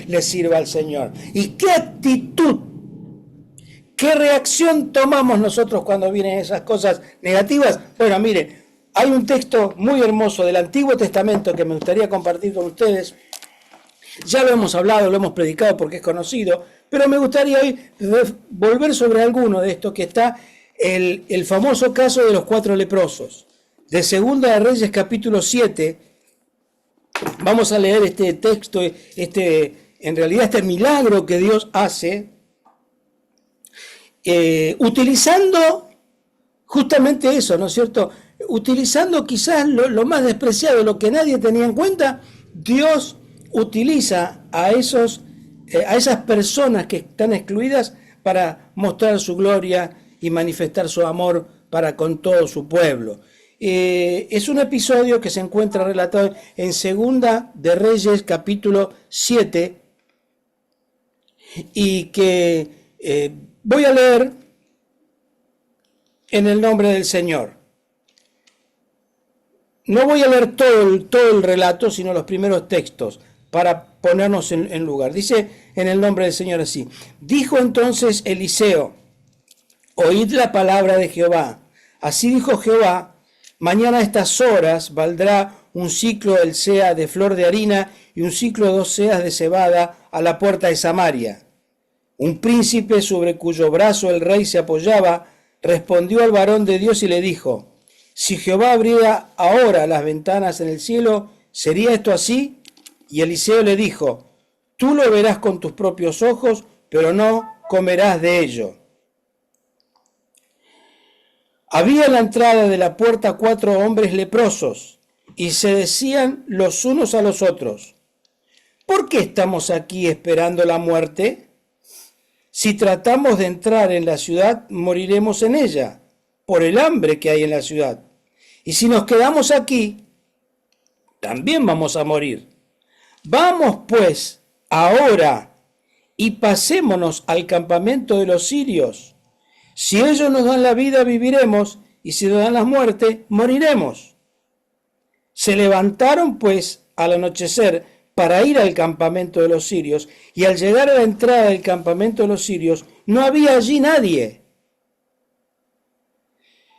le sirva al Señor. ¿Y qué actitud, qué reacción tomamos nosotros cuando vienen esas cosas negativas? Bueno, mire, hay un texto muy hermoso del Antiguo Testamento que me gustaría compartir con ustedes. Ya lo hemos hablado, lo hemos predicado porque es conocido, pero me gustaría hoy volver sobre alguno de estos, que está el famoso caso de los 4 leprosos. De Segunda de Reyes, capítulo 7, vamos a leer este texto, en realidad este milagro que Dios hace, utilizando justamente eso, ¿no es cierto? Utilizando quizás lo más despreciado, lo que nadie tenía en cuenta. Dios utiliza a esas personas que están excluidas para mostrar su gloria y manifestar su amor para con todo su pueblo. Es un episodio que se encuentra relatado en Segunda de Reyes, capítulo 7, y que voy a leer en el nombre del Señor. No voy a leer todo el relato, sino los primeros textos, para ponernos en lugar. Dice en el nombre del Señor así: dijo entonces Eliseo, oíd la palabra de Jehová. Así dijo Jehová, mañana a estas horas valdrá un ciclo del seah de flor de harina y un ciclo de 2 seas de cebada a la puerta de Samaria. Un príncipe sobre cuyo brazo el rey se apoyaba respondió al varón de Dios y le dijo: si Jehová abriera ahora las ventanas en el cielo, ¿sería esto así? Y Eliseo le dijo: tú lo verás con tus propios ojos, pero no comerás de ello. Había en la entrada de la puerta 4 hombres leprosos, y se decían los unos a los otros: ¿por qué estamos aquí esperando la muerte? Si tratamos de entrar en la ciudad, moriremos en ella, por el hambre que hay en la ciudad. Y si nos quedamos aquí, también vamos a morir. Vamos pues ahora y pasémonos al campamento de los sirios. Si ellos nos dan la vida, viviremos, y si nos dan la muerte, moriremos. Se levantaron pues al anochecer para ir al campamento de los sirios, y al llegar a la entrada del campamento de los sirios, no había allí nadie.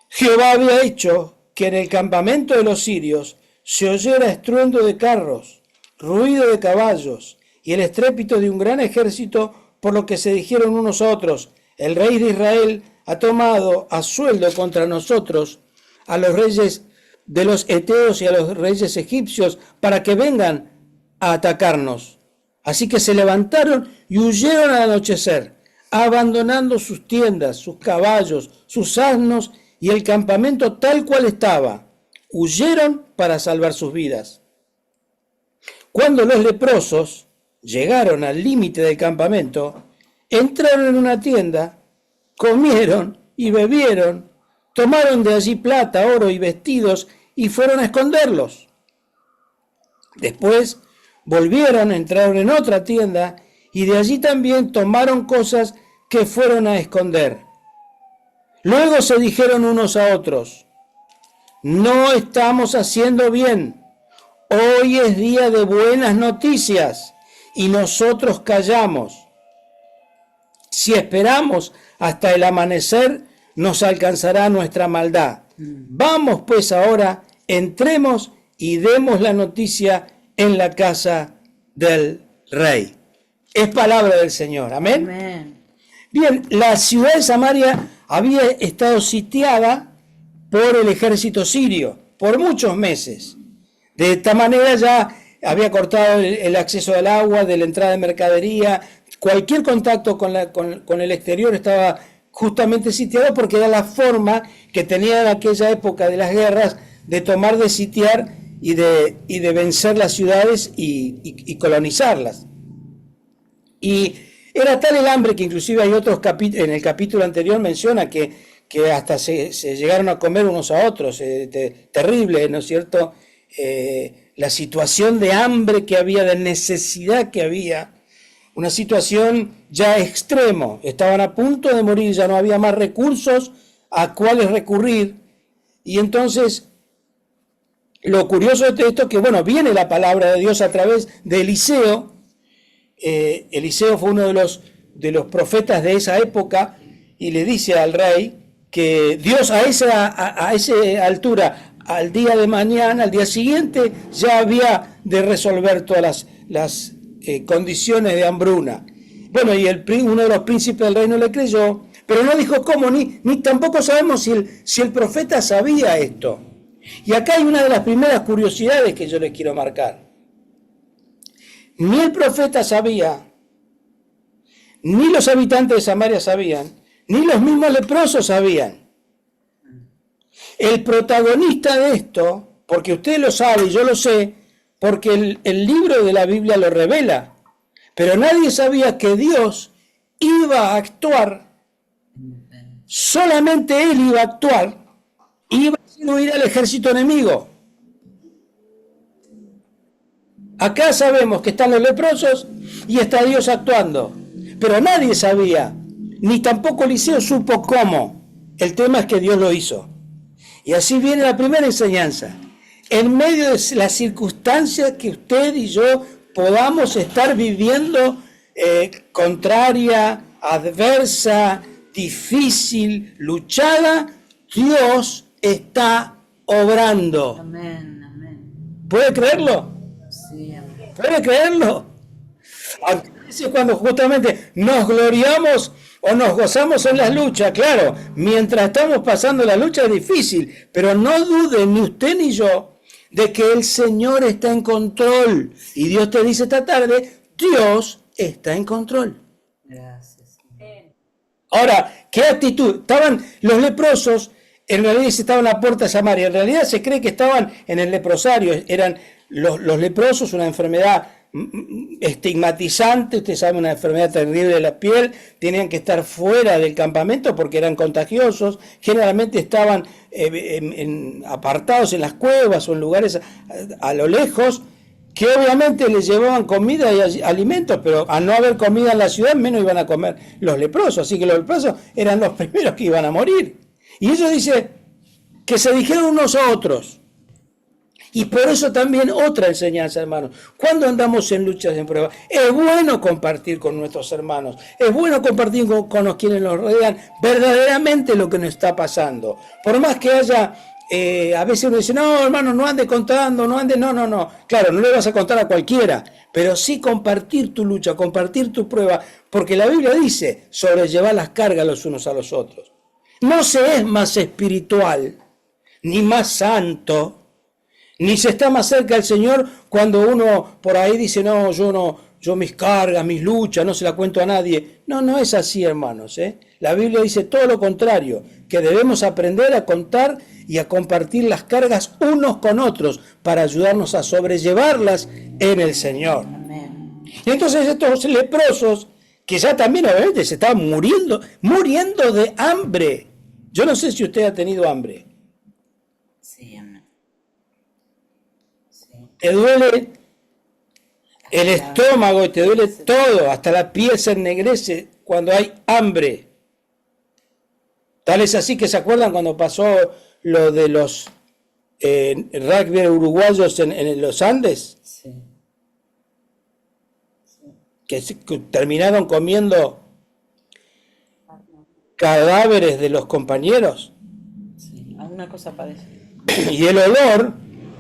Jehová había hecho que en el campamento de los sirios se oyera estruendo de carros, ruido de caballos y el estrépito de un gran ejército, por lo que se dijeron unos a otros: el rey de Israel ha tomado a sueldo contra nosotros a los reyes de los heteos y a los reyes egipcios para que vengan a atacarnos. Así que se levantaron y huyeron al anochecer, abandonando sus tiendas, sus caballos, sus asnos y el campamento tal cual estaba. Huyeron para salvar sus vidas. Cuando los leprosos llegaron al límite del campamento, entraron en una tienda, comieron y bebieron, tomaron de allí plata, oro y vestidos y fueron a esconderlos. Después volvieron, entraron en otra tienda y de allí también tomaron cosas que fueron a esconder. Luego se dijeron unos a otros: no estamos haciendo bien. Hoy es día de buenas noticias y nosotros callamos. Si esperamos hasta el amanecer, nos alcanzará nuestra maldad. Vamos pues ahora, entremos y demos la noticia en la casa del rey. Es palabra del Señor. Amén. Amén. Bien, la ciudad de Samaria había estado sitiada por el ejército sirio por muchos meses. De esta manera ya había cortado el acceso al agua, de la entrada de mercadería, cualquier contacto con el exterior estaba justamente sitiado, porque era la forma que tenía en aquella época de las guerras de tomar, de sitiar y de vencer las ciudades y colonizarlas. Y era tal el hambre que inclusive hay otros capítulos, en el capítulo anterior menciona que hasta se llegaron a comer unos a otros, terrible, ¿no es cierto? La situación de hambre que había, de necesidad que había, una situación ya extremo, estaban a punto de morir, ya no había más recursos a cuáles recurrir, y entonces lo curioso de esto es que, bueno, viene la palabra de Dios a través de Eliseo, Eliseo fue uno de los profetas de esa época y le dice al rey que Dios a esa altura, al día de mañana, al día siguiente, ya había de resolver todas las condiciones de hambruna. Bueno, y uno de los príncipes del reino le creyó, pero no dijo cómo, ni tampoco sabemos si el profeta sabía esto. Y acá hay una de las primeras curiosidades que yo les quiero marcar. Ni el profeta sabía, ni los habitantes de Samaria sabían, ni los mismos leprosos sabían. El protagonista de esto, porque usted lo sabe y yo lo sé, porque el libro de la Biblia lo revela, pero nadie sabía que Dios iba a actuar, solamente Él iba a actuar, iba a huir al ejército enemigo. Acá sabemos que están los leprosos y está Dios actuando, pero nadie sabía, ni tampoco Eliseo supo cómo. El tema es que Dios lo hizo. Y así viene la primera enseñanza. En medio de las circunstancias que usted y yo podamos estar viviendo, contraria, adversa, difícil, luchada, Dios está obrando. Amén, amén. ¿Puede creerlo? Sí, amén. ¿Puede creerlo? A veces cuando justamente nos gloriamos o nos gozamos en las luchas, claro, mientras estamos pasando la lucha es difícil, pero no duden ni usted ni yo de que el Señor está en control. Y Dios te dice esta tarde, Dios está en control. Gracias. Ahora, ¿qué actitud? Estaban los leprosos, en realidad estaban en la puerta de Samaria, en realidad se cree que estaban en el leprosario, eran los leprosos, una enfermedad estigmatizante, usted sabe, una enfermedad terrible de la piel, tenían que estar fuera del campamento porque eran contagiosos, generalmente estaban apartados en las cuevas o en lugares a lo lejos, que obviamente les llevaban comida y alimentos, pero al no haber comida en la ciudad, menos iban a comer los leprosos, así que los leprosos eran los primeros que iban a morir. Y ellos dice que se dijeron unos a otros. Y por eso también otra enseñanza, hermanos. Cuando andamos en luchas y en pruebas, es bueno compartir con nuestros hermanos, es bueno compartir con los quienes nos rodean verdaderamente lo que nos está pasando. Por más que haya, a veces uno dice, no, hermano, no ande contando, no. Claro, no le vas a contar a cualquiera, pero sí compartir tu lucha, compartir tu prueba, porque la Biblia dice, sobrellevar las cargas los unos a los otros. No se es más espiritual, ni más santo, ni se está más cerca del Señor cuando uno por ahí dice, no, yo mis cargas, mis luchas, no se la cuento a nadie. No es así, hermanos. La Biblia dice todo lo contrario, que debemos aprender a contar y a compartir las cargas unos con otros para ayudarnos a sobrellevarlas en el Señor. Amén. Y entonces estos leprosos, que ya también obviamente se estaban muriendo de hambre. Yo no sé si usted ha tenido hambre. Sí, amén. Sí. Te duele el estómago y te duele todo, hasta la piel se ennegrece cuando hay hambre. Tal es así que se acuerdan cuando pasó lo de los rugby uruguayos en los Andes, Sí. que terminaron comiendo cadáveres de los compañeros. Sí. Alguna cosa parece. Y el olor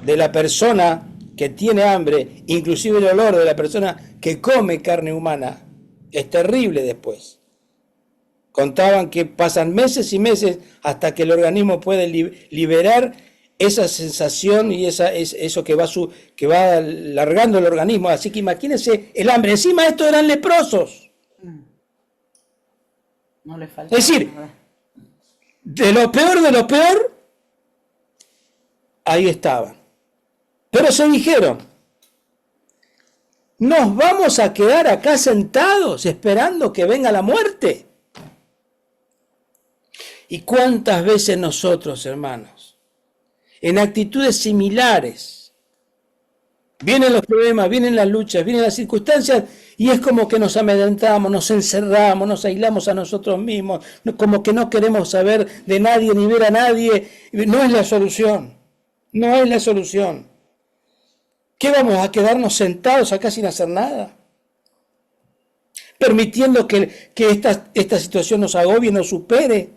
de la persona que tiene hambre, inclusive el olor de la persona que come carne humana, es terrible después. Contaban que pasan meses y meses hasta que el organismo puede liberar esa sensación y eso que va alargando el organismo. Así que imagínense el hambre. Encima estos eran leprosos. No le falta. Es decir, nada. de lo peor, ahí estaban. Pero se dijeron, ¿nos vamos a quedar acá sentados esperando que venga la muerte? ¿Y cuántas veces nosotros, hermanos, en actitudes similares, vienen los problemas, vienen las luchas, vienen las circunstancias, y es como que nos amedrentamos, nos encerramos, nos aislamos a nosotros mismos, como que no queremos saber de nadie ni ver a nadie? No es la solución, no es la solución. ¿Qué vamos a quedarnos sentados acá sin hacer nada? permitiendo que esta situación nos agobie, nos supere.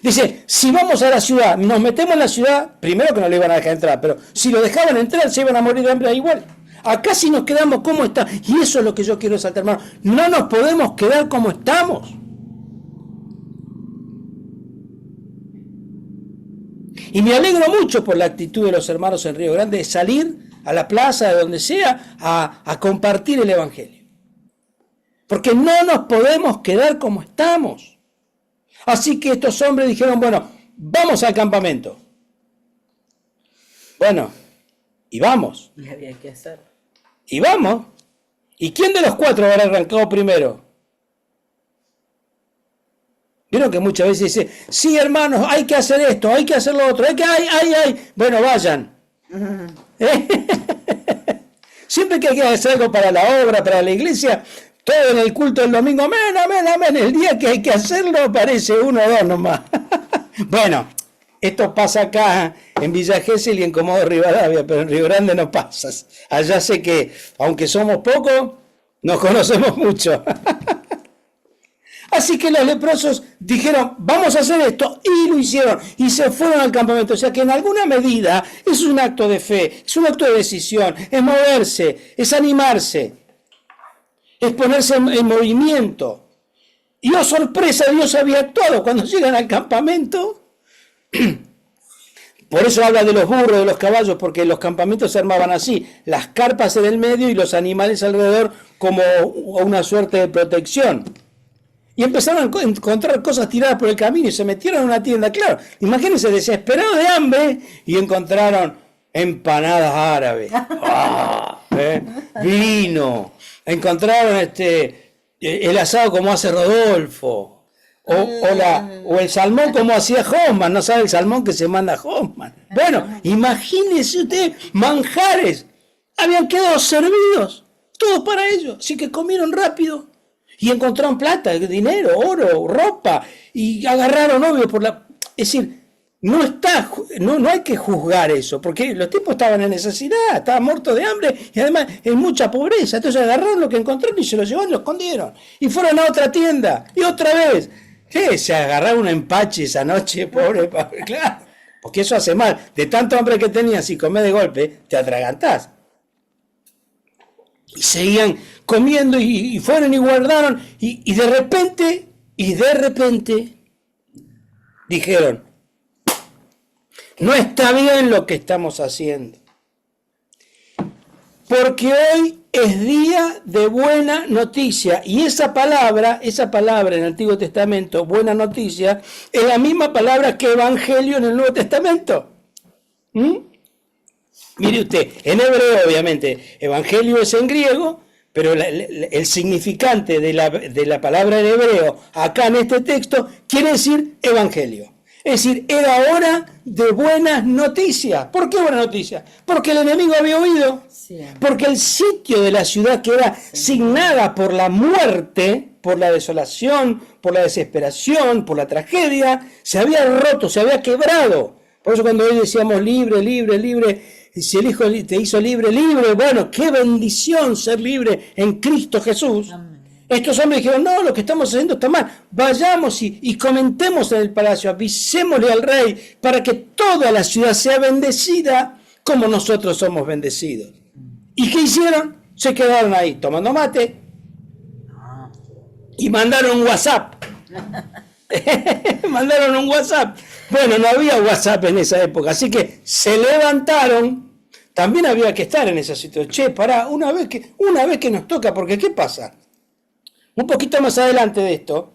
Dice, si vamos a la ciudad, nos metemos en la ciudad, primero que no le iban a dejar entrar, pero si lo dejaban entrar, se iban a morir de hambre igual. Acá si nos quedamos como está, y eso es lo que yo quiero resaltar, hermano, no nos podemos quedar como estamos. Y me alegro mucho por la actitud de los hermanos en Río Grande de salir a la plaza, de donde sea, a compartir el Evangelio. Porque no nos podemos quedar como estamos. Así que estos hombres dijeron, bueno, vamos al campamento. Bueno, y vamos. Y había que hacer. Y vamos. ¿Y quién de los cuatro habrá arrancado primero? Vieron que muchas veces dice, sí, hermanos, hay que hacer esto, hay que hacer lo otro, bueno, vayan. Siempre que hay que hacer algo para la obra, para la iglesia, todo en el culto del domingo, amén, amén, amén. El día que hay que hacerlo aparece uno o dos nomás. Bueno, esto pasa acá en Villa Gesell y en Comodoro Rivadavia, pero en Río Grande no pasa. Allá sé que, aunque somos pocos, nos conocemos mucho. Así que los leprosos dijeron, vamos a hacer esto, y lo hicieron, y se fueron al campamento. O sea que en alguna medida es un acto de fe, es un acto de decisión, es moverse, es animarse, es ponerse en movimiento. Y oh sorpresa, Dios había actuado cuando llegan al campamento. Por eso habla de los burros, de los caballos, porque los campamentos se armaban así, las carpas en el medio y los animales alrededor como una suerte de protección. Y empezaron a encontrar cosas tiradas por el camino y se metieron en una tienda. Claro, imagínense, desesperados de hambre, y encontraron empanadas árabes, vino, encontraron el asado como hace Rodolfo, o el salmón como hacía Hoffman, no sabe el salmón que se manda Hoffman. Bueno, imagínense ustedes, manjares, habían quedado servidos, todos para ellos, así que comieron rápido. Y encontraron plata, dinero, oro, ropa, y agarraron obvio por la... Es decir, no hay que juzgar eso, porque los tipos estaban en necesidad, estaban muertos de hambre y además en mucha pobreza. Entonces agarraron lo que encontraron y se lo llevaron y lo escondieron. Y fueron a otra tienda, y otra vez. Se agarraron un empache esa noche, pobre, claro. Porque eso hace mal. De tanto hambre que tenías, si comés de golpe, te atragantás. Y seguían comiendo y fueron y guardaron y de repente dijeron, no está bien lo que estamos haciendo, porque hoy es día de buena noticia. Y esa palabra en el Antiguo Testamento, buena noticia, es la misma palabra que evangelio en el Nuevo Testamento. Mire usted, en hebreo obviamente, evangelio es en griego, pero el significante de la palabra en hebreo, acá en este texto, quiere decir evangelio. Es decir, era hora de buenas noticias. ¿Por qué buenas noticias? Porque el enemigo había huido. Sí. Porque el sitio de la ciudad, que era signada por la muerte, por la desolación, por la desesperación, por la tragedia, se había roto, se había quebrado. Por eso cuando hoy decíamos libre, libre, libre, si el Hijo te hizo libre, libre, bueno, qué bendición ser libre en Cristo Jesús. Amén. Estos hombres dijeron, no, lo que estamos haciendo está mal, vayamos y comentemos en el palacio, avisémosle al rey para que toda la ciudad sea bendecida como nosotros somos bendecidos. ¿Y qué hicieron? Se quedaron ahí tomando mate y mandaron un WhatsApp. Mandaron un WhatsApp. Bueno, no había WhatsApp en esa época, así que se levantaron. También había que estar en esa situación. Che, pará, una vez que nos toca, porque ¿qué pasa? Un poquito más adelante de esto,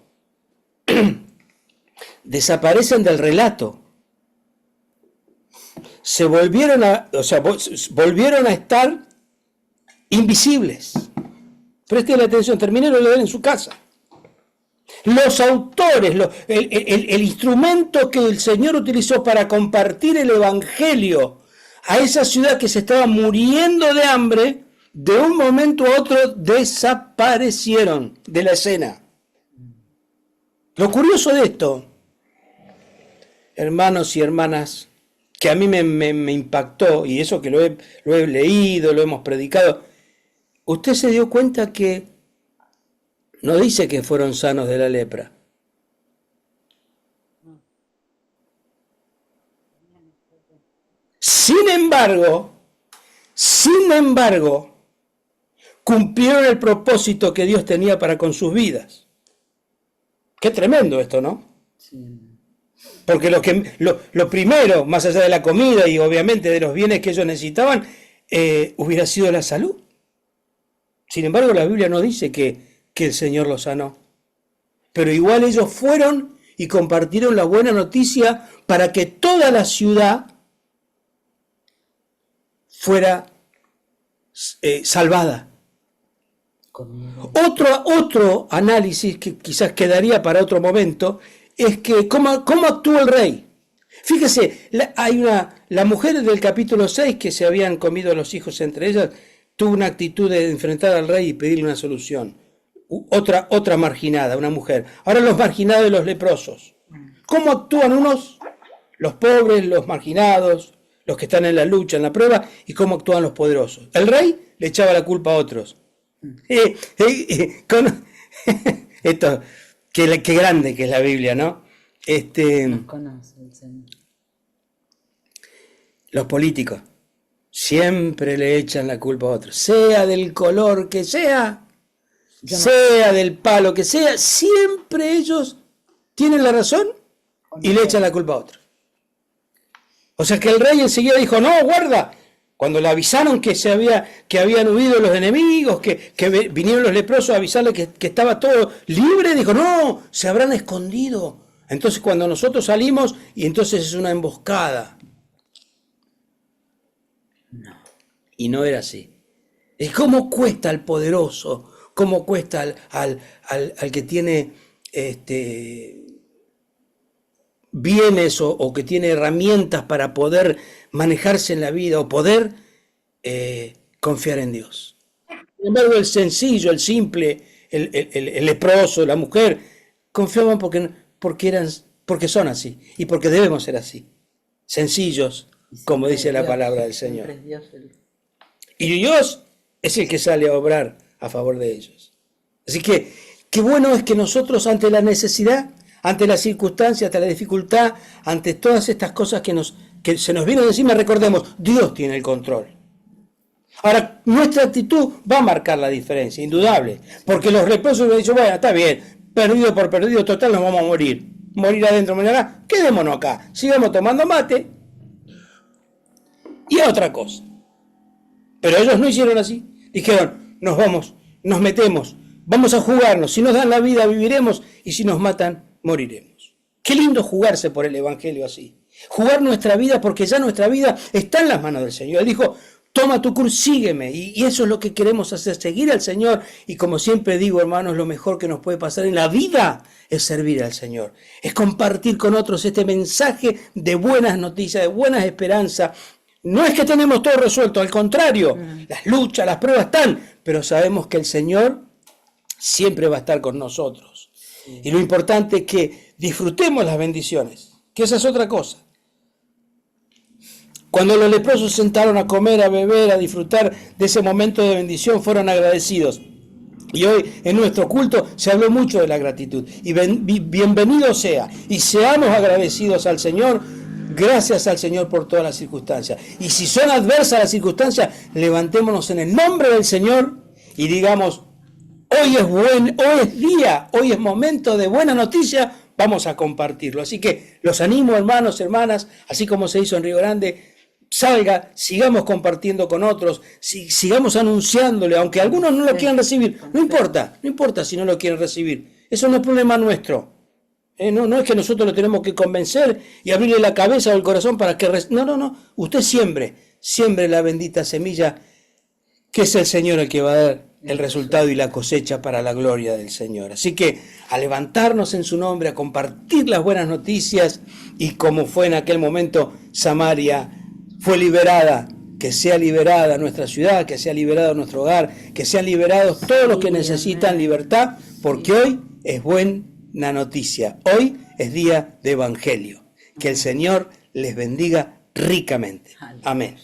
desaparecen del relato. Volvieron a estar invisibles. Presten atención, terminé de leer en su casa. Los autores, el instrumento que el Señor utilizó para compartir el Evangelio a esa ciudad que se estaba muriendo de hambre, de un momento a otro desaparecieron de la escena. Lo curioso de esto, hermanos y hermanas, que a mí me impactó, y eso que lo he leído, lo hemos predicado, usted se dio cuenta que no dice que fueron sanos de la lepra. Sin embargo, cumplieron el propósito que Dios tenía para con sus vidas. Qué tremendo esto, ¿no? Sí. Porque lo primero, más allá de la comida y obviamente de los bienes que ellos necesitaban, hubiera sido la salud. Sin embargo, la Biblia no dice que el Señor los sanó. Pero igual ellos fueron y compartieron la buena noticia para que toda la ciudad fuera salvada. Otro análisis que quizás quedaría para otro momento es que cómo actuó el rey. Fíjese, la mujer del capítulo 6 que se habían comido los hijos entre ellas tuvo una actitud de enfrentar al rey y pedirle una solución. Otra marginada, una mujer. Ahora los marginados y los leprosos. ¿Cómo actúan unos? Los pobres, los marginados, los que están en la lucha, en la prueba, y cómo actúan los poderosos. El rey le echaba la culpa a otros. Esto, qué grande que es la Biblia, ¿no? Nos conoce el Señor. Los políticos siempre le echan la culpa a otros, sea del color que sea, sea del palo que sea, siempre ellos tienen la razón y le echan la culpa a otros. O sea que el rey enseguida dijo, no, guarda. Cuando le avisaron que habían huido los enemigos, que vinieron los leprosos a avisarle que estaba todo libre, dijo, no, se habrán escondido. Entonces cuando nosotros salimos, y entonces es una emboscada. No. Y no era así. ¿Y cómo cuesta al poderoso? ¿Cómo cuesta al que tiene bienes o que tiene herramientas para poder manejarse en la vida o poder confiar en Dios? Sin embargo, el sencillo, el simple, el leproso, la mujer, confiaban porque son así y porque debemos ser así, sencillos, como dice la palabra del Señor. Y Dios es el que sale a obrar a favor de ellos. Así que, qué bueno es que nosotros ante la necesidad, ante las circunstancias, ante la dificultad, ante todas estas cosas que se nos vienen encima, recordemos, Dios tiene el control. Ahora, nuestra actitud va a marcar la diferencia, indudable, porque los leprosos me dicen, bueno, está bien, perdido por perdido, total, nos vamos a morir. Morir adentro, morir acá, quedémonos acá, sigamos tomando mate y a otra cosa. Pero ellos no hicieron así, dijeron, nos vamos, nos metemos, vamos a jugarnos, si nos dan la vida viviremos y si nos matan moriremos. Qué lindo jugarse por el Evangelio así. Jugar nuestra vida porque ya nuestra vida está en las manos del Señor. Él dijo, toma tu cruz, sígueme. Y eso es lo que queremos hacer, seguir al Señor. Y como siempre digo, hermanos, lo mejor que nos puede pasar en la vida es servir al Señor. Es compartir con otros este mensaje de buenas noticias, de buenas esperanzas. No es que tenemos todo resuelto, al contrario. Las luchas, las pruebas están. Pero sabemos que el Señor siempre va a estar con nosotros. Y lo importante es que disfrutemos las bendiciones, que esa es otra cosa. Cuando los leprosos se sentaron a comer, a beber, a disfrutar de ese momento de bendición, fueron agradecidos. Y hoy en nuestro culto se habló mucho de la gratitud. Y bienvenido sea. Y seamos agradecidos al Señor, gracias al Señor por todas las circunstancias. Y si son adversas las circunstancias, levantémonos en el nombre del Señor y digamos, hoy es día, hoy es momento de buena noticia, vamos a compartirlo. Así que los animo, hermanos, hermanas, así como se hizo en Río Grande, salga, sigamos compartiendo con otros, sigamos anunciándole, aunque algunos no lo quieran recibir, no importa si no lo quieren recibir, eso no es problema nuestro. No es que nosotros lo tenemos que convencer y abrirle la cabeza o el corazón para que... No, usted siembre la bendita semilla, que es el Señor el que va a dar el resultado y la cosecha para la gloria del Señor. Así que a levantarnos en su nombre, a compartir las buenas noticias, y como fue en aquel momento Samaria fue liberada, que sea liberada nuestra ciudad, que sea liberado nuestro hogar, que sean liberados todos los que necesitan libertad, porque hoy es buena noticia, hoy es día de evangelio. Que el Señor les bendiga ricamente. Amén.